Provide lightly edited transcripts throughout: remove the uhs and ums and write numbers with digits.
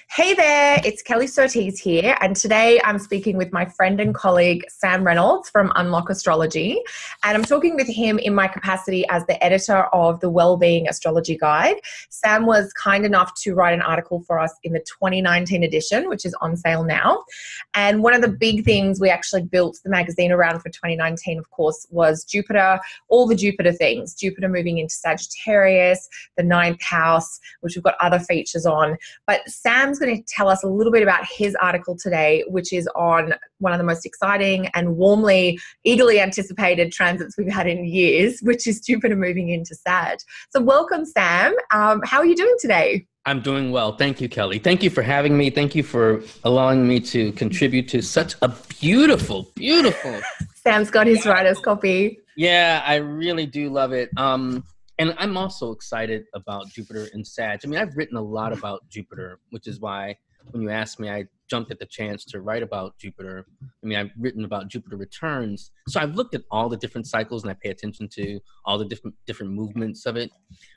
Hey there, it's Kelly Surtees here, and today I'm speaking with my friend and colleague Sam Reynolds from Unlock Astrology, and I'm talking with him in my capacity as the editor of the Wellbeing Astrology Guide. Sam was kind enough to write an article for us in the 2019 edition, which is on sale now, and one of the big things we actually built the magazine around for 2019, of course, was Jupiter, all the Jupiter things, Jupiter moving into Sagittarius, the ninth house, which we've got other features on, but Sam's going to tell us a little bit about his article today, which is on one of the most exciting and eagerly anticipated transits we've had in years, which is Jupiter moving into Sag. So welcome, Sam. How are you doing today? I'm doing well. Thank you, Kelly. Thank you for having me. Thank you for allowing me to contribute to such a beautiful. Sam's got his writer's copy. Yeah, I really do love it. And I'm also excited about Jupiter in Sag. I mean, I've written a lot about Jupiter, which is why when you asked me, I jumped at the chance to write about Jupiter. I mean, I've written about Jupiter returns. So I've looked at all the different cycles and I pay attention to all the different movements of it.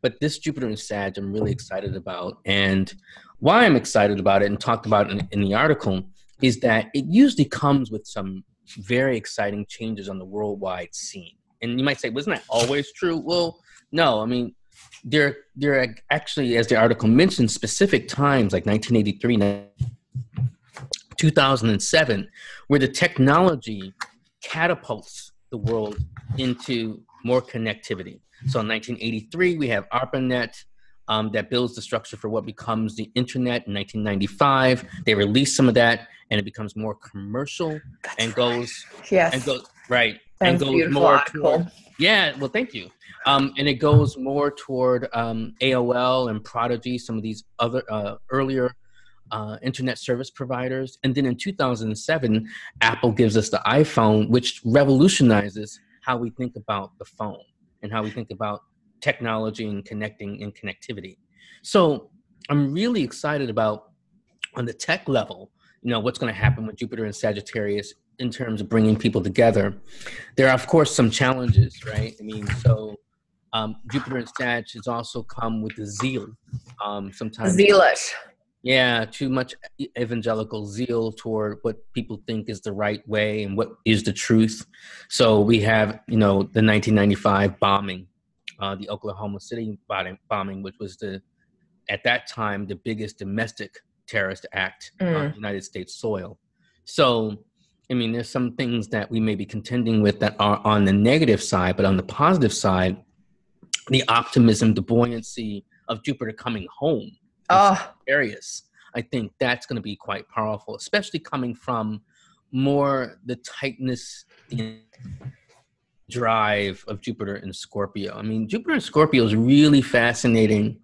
But this Jupiter in Sag, I'm really excited about. And why I'm excited about it and talked about in the article is that it usually comes with some very exciting changes on the worldwide scene. And you might say, wasn't that always true? Well, no, I mean, there are actually, as the article mentions, specific times like 1983, 2007, where the technology catapults the world into more connectivity. So in 1983, we have ARPANET that builds the structure for what becomes the internet. In 1995, they release some of that, and it becomes more commercial. And goes more toward. Yeah, well, thank you. And it goes more toward AOL and Prodigy, some of these other earlier internet service providers. And then in 2007, Apple gives us the iPhone, which revolutionizes how we think about the phone and how we think about technology and connecting and connectivity. So I'm really excited about, on the tech level, what's going to happen with Jupiter and Sagittarius in terms of bringing people together. There are, of course, some challenges, right? I mean, so Jupiter and Sag has also come with the zeal. Sometimes zealous. Yeah, too much evangelical zeal toward what people think is the right way and what is the truth. So we have, the 1995 bombing, the Oklahoma City bombing, which was at that time, the biggest domestic terrorist act on United States soil. So, I mean, there's some things that we may be contending with that are on the negative side, but on the positive side, the optimism, the buoyancy of Jupiter coming home areas, I think that's going to be quite powerful, especially coming from more the tightness and drive of Jupiter in Scorpio. I mean, Jupiter in Scorpio is really fascinating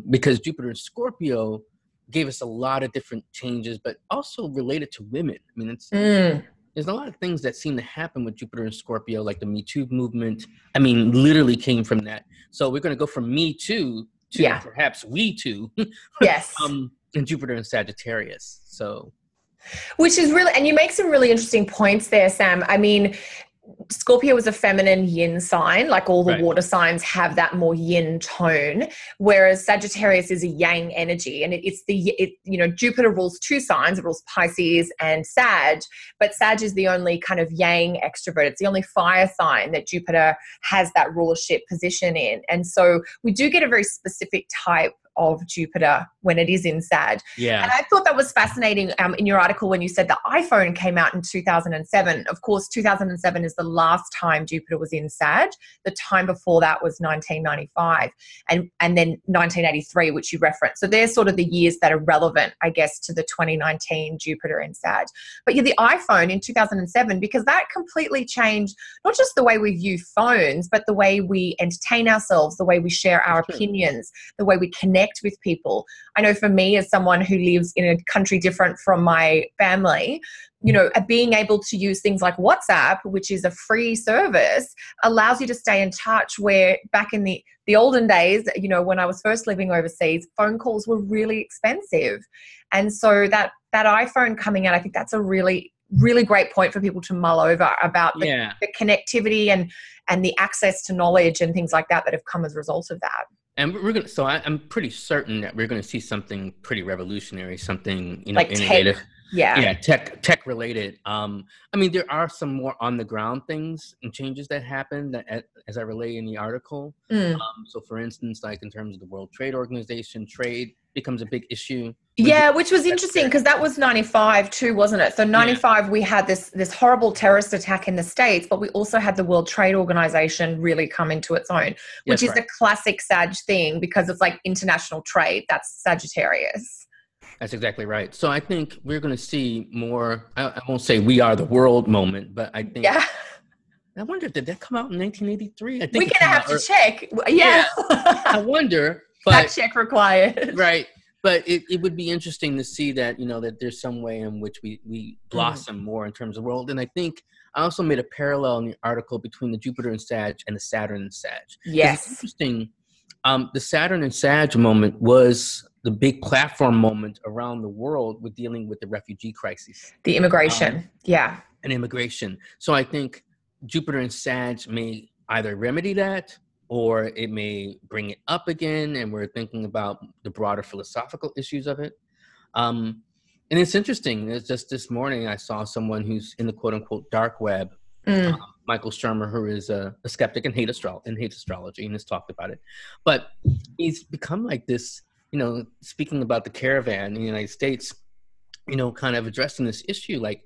because Jupiter in Scorpio gave us a lot of different changes, but also related to women. I mean, there's a lot of things that seem to happen with Jupiter and Scorpio, like the Me Too movement. I mean, literally came from that. So we're going to go from Me Too to perhaps We Too. Yes. In Jupiter and Sagittarius. So, which is really, and you make some really interesting points there, Sam. I mean, Scorpio is a feminine yin sign, like all the water signs have that more yin tone, whereas Sagittarius is a yang energy, and Jupiter rules two signs. It rules Pisces and Sag, but Sag is the only kind of yang extrovert. It's the only fire sign that Jupiter has that rulership position in, and so we do get a very specific type of Jupiter when it is in Sag. Yeah. And I thought that was fascinating in your article when you said the iPhone came out in 2007. Of course, 2007 is the last time Jupiter was in Sag. The time before that was 1995 and then 1983, which you referenced. So they're sort of the years that are relevant, I guess, to the 2019 Jupiter in Sag. But the iPhone in 2007, because that completely changed not just the way we view phones, but the way we entertain ourselves, the way we share our opinions, the way we connect with people. I know for me, as someone who lives in a country different from my family, being able to use things like WhatsApp, which is a free service, allows you to stay in touch, where back in the olden days, when I was first living overseas, phone calls were really expensive. And so that iPhone coming out, I think that's a really, really great point for people to mull over about the connectivity and the access to knowledge and things like that have come as a result of that. And we're gonna. So I'm pretty certain that we're gonna see something pretty revolutionary, something like innovative. tech. Yeah. Tech related. I mean, there are some more on the ground things and changes that happen that, as I relay in the article. So, for instance, like in terms of the World Trade Organization, trade becomes a big issue. Yeah, which was interesting because that was 95 too, wasn't it? So 95, we had this horrible terrorist attack in the States, but we also had the World Trade Organization really come into its own, which is a classic Sag thing because it's like international trade. That's Sagittarius. That's exactly right. So I think we're going to see more, I won't say we are the world moment, but I think, I wonder, did that come out in 1983? I think we're going to have to check. Yeah. I wonder. But, fact check required. Right. But it would be interesting to see that, that there's some way in which we blossom more in terms of world. And I think I also made a parallel in the article between the Jupiter and Sag and the Saturn and Sag. Yes. It's interesting. The Saturn and Sag moment was the big platform moment around the world with dealing with the refugee crisis. The immigration. And immigration. So I think Jupiter and Sag may either remedy that, or it may bring it up again, and we're thinking about the broader philosophical issues of it. And it's interesting. It's just this morning I saw someone who's in the quote-unquote dark web, Michael Shermer, who is a skeptic and hate astrology, and has talked about it. But he's become like this, speaking about the caravan in the United States, kind of addressing this issue like,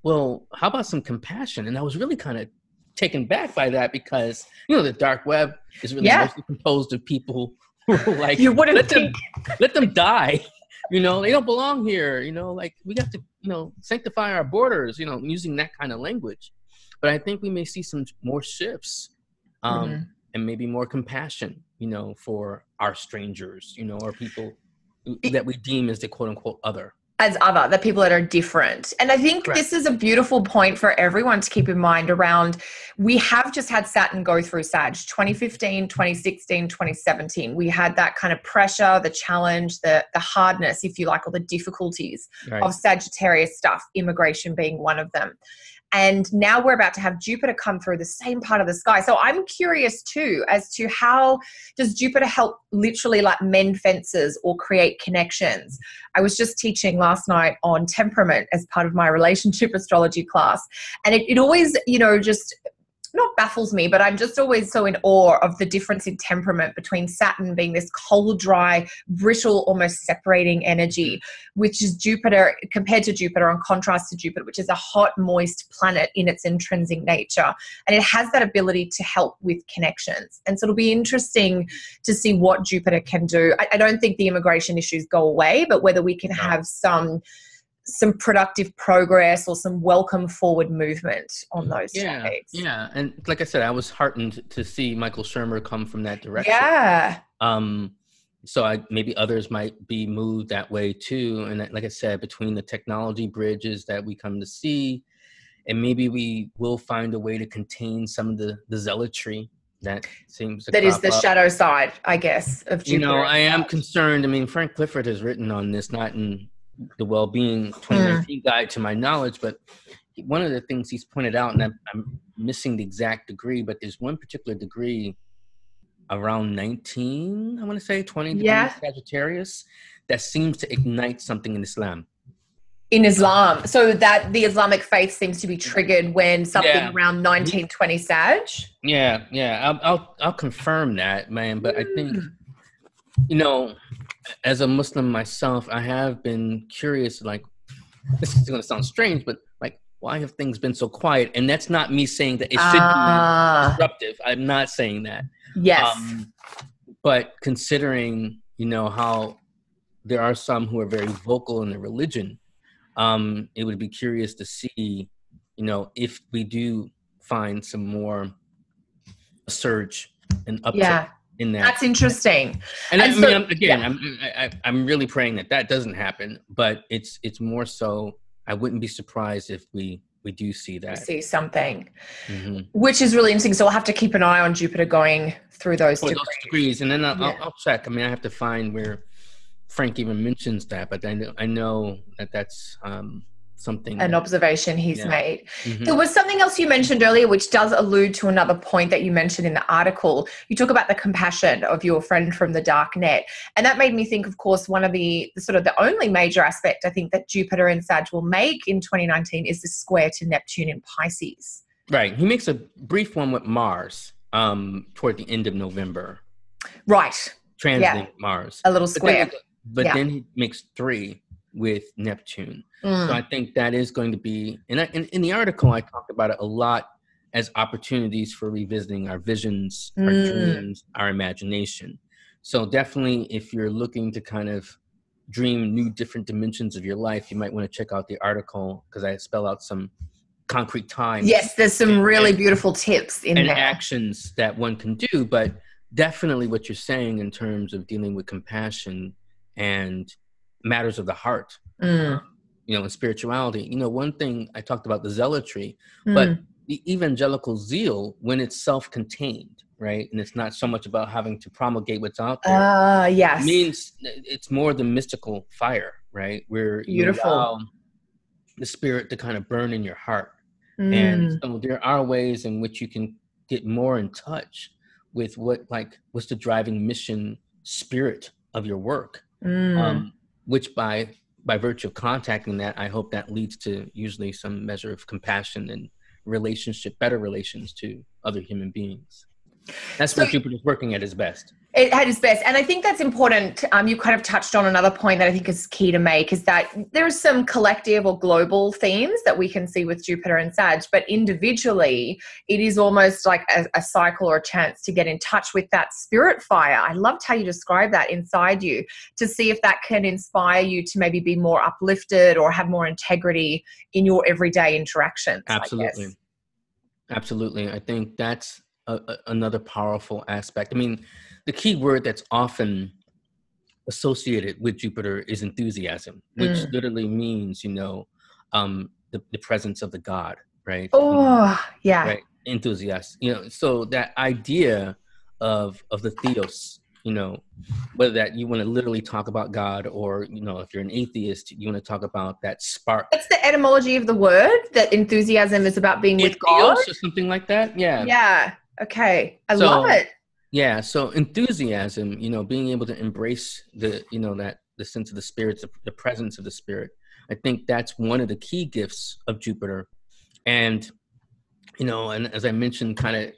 well, how about some compassion? And I was really kind of taken back by that because the dark web is really mostly composed of people who are like, you wouldn't let them die. They don't belong here. Like we have to sanctify our borders. Using that kind of language. But I think we may see some more shifts, and maybe more compassion. For our strangers. Or people that we deem as the quote unquote other. As other, the people that are different. And I think this is a beautiful point for everyone to keep in mind around, we have just had Saturn go through Sag, 2015, 2016, 2017. We had that kind of pressure, the challenge, the hardness, if you like, or the difficulties of Sagittarius stuff, immigration being one of them. And now we're about to have Jupiter come through the same part of the sky. So I'm curious too, as to how does Jupiter help literally like mend fences or create connections? I was just teaching last night on temperament as part of my relationship astrology class. And it always, just not baffles me, but I'm just always so in awe of the difference in temperament between Saturn being this cold, dry, brittle, almost separating energy, which is Jupiter, compared to Jupiter, on contrast to Jupiter, which is a hot, moist planet in its intrinsic nature. And it has that ability to help with connections. And so it'll be interesting to see what Jupiter can do. I don't think the immigration issues go away, but whether we can have some productive progress or some welcome forward movement on those topics. Yeah. And like I said, I was heartened to see Michael Shermer come from that direction. Yeah. So maybe others might be moved that way too. And like I said, between the technology bridges that we come to see, and maybe we will find a way to contain some of the zealotry that seems to that is the up. shadow side, I guess, of Jupiter. I am concerned. I mean, Frank Clifford has written on this, not in the Wellbeing 2019 guide to my knowledge, but one of the things he's pointed out, and I'm missing the exact degree, but there's one particular degree around 19, I want to say 20 degrees Sagittarius, that seems to ignite something in Islam. In Islam. So that the Islamic faith seems to be triggered when something around 1920 Sag? Yeah. I'll confirm that, man. But I think, as a Muslim myself, I have been curious, like, this is going to sound strange, but like, why have things been so quiet? And that's not me saying that it should be disruptive. I'm not saying that. Yes. But considering, how there are some who are very vocal in their religion, it would be curious to see, if we do find some more surge and uptick in that. That's interesting. And I'm really praying that doesn't happen, but it's more so, I wouldn't be surprised if we do see that. See something, which is really interesting. So we'll have to keep an eye on Jupiter going through those degrees. And then I'll check. I mean, I have to find where Frank even mentions that, but I know that's something. An observation he's Yeah. made. Mm-hmm. There was something else you mentioned earlier, which does allude to another point that you mentioned in the article. You talk about the compassion of your friend from the dark net. And that made me think, of course, one of the sort of the only major aspect I think that Jupiter and Sag will make in 2019 is the square to Neptune in Pisces. Right. He makes a brief one with Mars toward the end of November. Right. Transiting Mars. A little square. But then he makes 3 with Neptune. So I think that is going to be, and in the article, I talked about it a lot as opportunities for revisiting our visions, our dreams, our imagination. So definitely, if you're looking to kind of dream new, different dimensions of your life, you might want to check out the article because I spell out some concrete times. Yes, there's some really beautiful tips in there. And actions that one can do, but definitely what you're saying in terms of dealing with compassion and matters of the heart. And spirituality. One thing I talked about the zealotry, but the evangelical zeal, when it's self-contained, right? And it's not so much about having to promulgate what's out there. Yes. It means it's more the mystical fire, right? Where you allow the spirit to kind of burn in your heart. And so there are ways in which you can get more in touch with what's the driving mission spirit of your work, which by virtue of contacting that, I hope that leads to usually some measure of compassion and better relations to other human beings. That's where Jupiter's working at his best. At its best. And I think that's important. You kind of touched on another point that I think is key to make, is that there are some collective or global themes that we can see with Jupiter and Sag, but individually it is almost like a cycle or a chance to get in touch with that spirit fire. I loved how you described that inside you, to see if that can inspire you to maybe be more uplifted or have more integrity in your everyday interactions. Absolutely. Absolutely. I think that's another powerful aspect. I mean, the key word that's often associated with Jupiter is enthusiasm, which literally means, the presence of the God, right? Right. Enthusiast, so that idea of the theos, whether that you want to literally talk about God or, if you're an atheist, you want to talk about that spark. That's the etymology of the word, that enthusiasm is about being with God. Or something like that. Yeah. Yeah. Okay. I love it. Yeah. So enthusiasm, being able to embrace the sense of the spirits, the presence of the spirit. I think that's one of the key gifts of Jupiter. And, and as I mentioned, kind of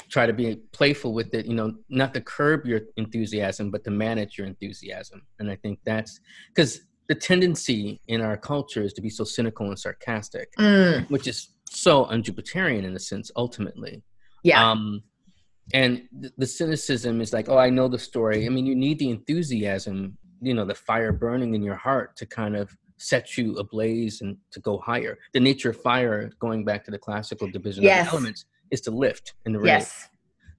try to be playful with it, not to curb your enthusiasm, but to manage your enthusiasm. And I think that's because the tendency in our culture is to be so cynical and sarcastic, which is so un-Jupiterian in a sense, ultimately. Yeah. And the cynicism is like, oh, I know the story. I mean, you need the enthusiasm, the fire burning in your heart to kind of set you ablaze and to go higher. The nature of fire, going back to the classical division of the elements, is to lift and to raise. Yes.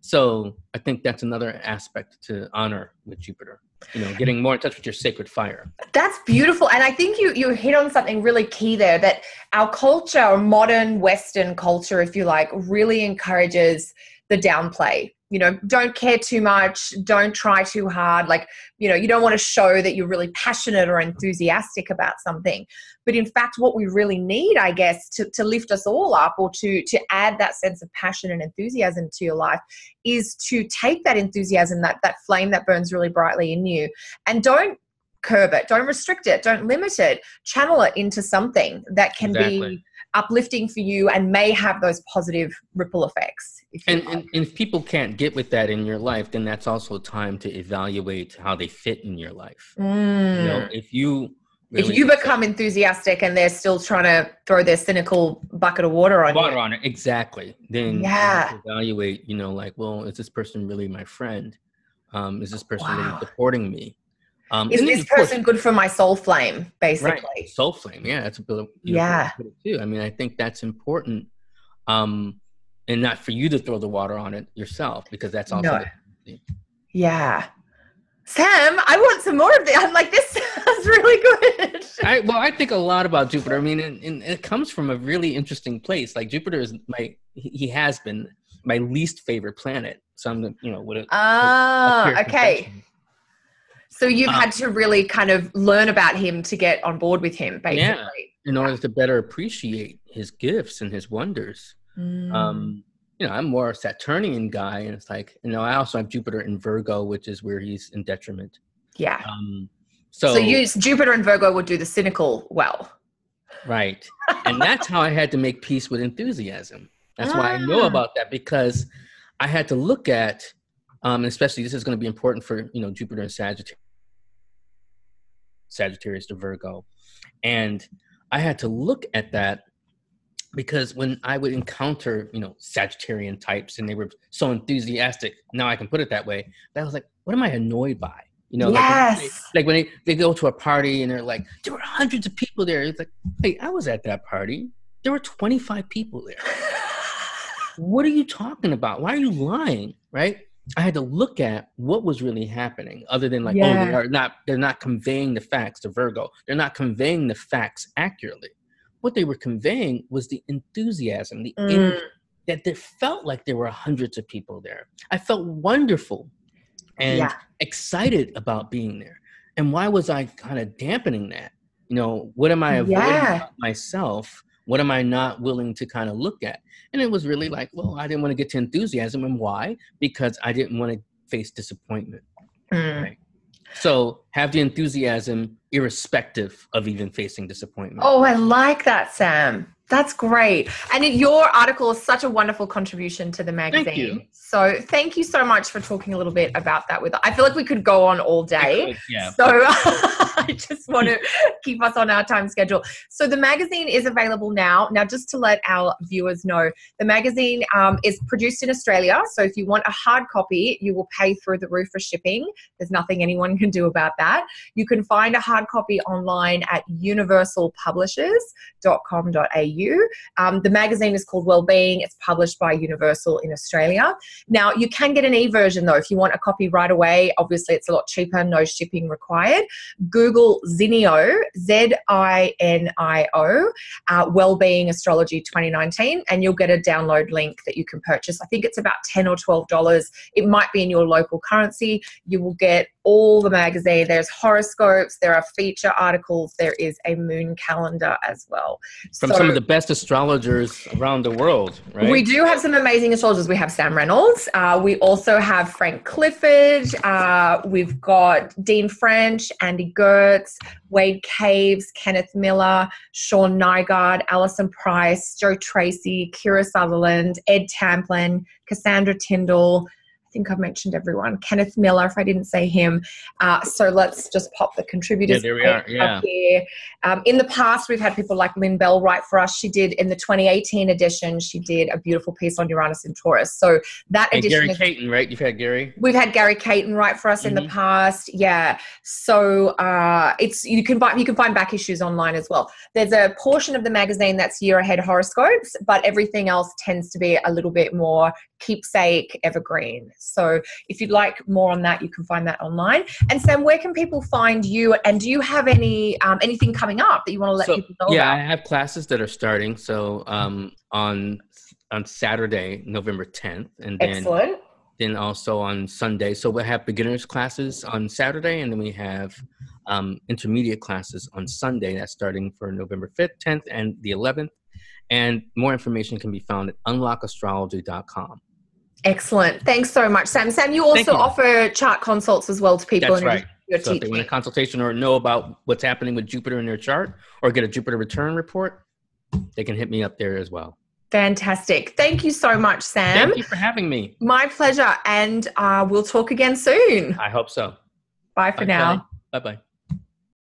So I think that's another aspect to honor with Jupiter, getting more in touch with your sacred fire. That's beautiful. And I think you hit on something really key there, that our culture, our modern Western culture, if you like, really encourages the downplay. Don't care too much, don't try too hard. You don't want to show that you're really passionate or enthusiastic about something. But in fact, what we really need, I guess, to lift us all up, or to add that sense of passion and enthusiasm to your life, is to take that enthusiasm, that flame that burns really brightly in you, and don't curb it, don't restrict it, don't limit it, channel it into something that can be uplifting for you and may have those positive ripple effects. And if people can't get with that in your life, then that's also time to evaluate how they fit in your life. If you become enthusiastic and they're still trying to throw their cynical bucket of water on it, exactly. Then you have to evaluate, well, is this person really my friend? Is this person really supporting me? Is this person good for my soul flame, basically? Right. Soul flame, yeah, that's a beautiful way to put it too. I mean, I think that's important, and not for you to throw the water on it yourself, because that's also yeah. Sam, I want some more of this. I'm like, this sounds really good. I think a lot about Jupiter. I mean, and it comes from a really interesting place. Like, Jupiter is he has been my least favorite planet. So I'm okay. So you've had to really kind of learn about him to get on board with him, basically. in order to better appreciate his gifts and his wonders. I'm more a Saturnian guy, and it's like, I also have Jupiter in Virgo, which is where he's in detriment. Yeah. So Jupiter and Virgo would do the cynical well. Right. And that's how I had to make peace with enthusiasm. That's why I know about that, because I had to look at, especially this is going to be important for, Jupiter and Sagittarius to Virgo. And I had to look at that because when I would encounter, Sagittarian types and they were so enthusiastic, now I can put it that way, that I was like, what am I annoyed by? Yes. Like when they go to a party and they're like, there were hundreds of people there. It's like, hey, I was at that party. There were 25 people there. What are you talking about? Why are you lying? Right? I had to look at what was really happening, other than like, they're not conveying the facts to Virgo. They're not conveying the facts accurately. What they were conveying was the enthusiasm, that there felt like there were hundreds of people there. I felt wonderful and excited about being there. And why was I kind of dampening that? What am I avoiding about myself? What am I not willing to kind of look at? And it was really like, well, I didn't want to get to enthusiasm. And why? Because I didn't want to face disappointment. Right? So have the enthusiasm irrespective of even facing disappointment. Oh, I like that, Sam. That's great. And your article is such a wonderful contribution to the magazine. Thank you. So thank you so much for talking a little bit about that with us. I feel like we could go on all day. Yeah. So I just want to keep us on our time schedule. So the magazine is available now. Now, just to let our viewers know, the magazine is produced in Australia. So if you want a hard copy, you will pay through the roof for shipping. There's nothing anyone can do about that. You can find a hard copy online at universalpublishers.com.au. The magazine is called Wellbeing. It's published by Universal in Australia. Now, you can get an e-version, though, if you want a copy right away. Obviously, it's a lot cheaper, no shipping required. Google Zinio, Zinio, Wellbeing Astrology 2019, and you'll get a download link that you can purchase. I think it's about $10 or $12. It might be in your local currency. You will get all the magazine. There's horoscopes, there are feature articles, there is a moon calendar as well. From some of the best astrologers around the world, right? We do have some amazing astrologers. We have Sam Reynolds. We also have Frank Clifford. We've got Dean French, Andy Gertz, Wade Caves, Kenneth Miller, Sean Nygaard, Alison Price, Joe Tracy, Kira Sutherland, Ed Tamplin, Cassandra Tyndall. I think I've mentioned everyone. Kenneth Miller, if I didn't say him. So let's just pop the contributors. Yeah, there we are. Yeah. Up here. In the past, we've had people like Lynn Bell write for us. She did, in the 2018 edition, she did a beautiful piece on Uranus and Taurus. So that and edition. Gary Caton, right? You've had Gary? We've had Gary Caton write for us in the past. Yeah. So you can find back issues online as well. There's a portion of the magazine that's year ahead horoscopes, but everything else tends to be a little bit more keepsake, evergreen. So if you'd like more on that, you can find that online. And Sam, where can people find you? And do you have anything coming up that you want to let people know about? Yeah, I have classes that are starting. So on Saturday, November 10th, and then also on Sunday. So we'll have beginners classes on Saturday, and then we have intermediate classes on Sunday. That's starting for November 5th, 10th, and the 11th. And more information can be found at unlockastrology.com. Excellent. Thanks so much, Sam. Sam, you also offer chart consults as well to people. That's right. So if they want a consultation or know about what's happening with Jupiter in their chart or get a Jupiter return report, they can hit me up there as well. Fantastic. Thank you so much, Sam. Thank you for having me. My pleasure. And we'll talk again soon. I hope so. Bye for now. Bye-bye.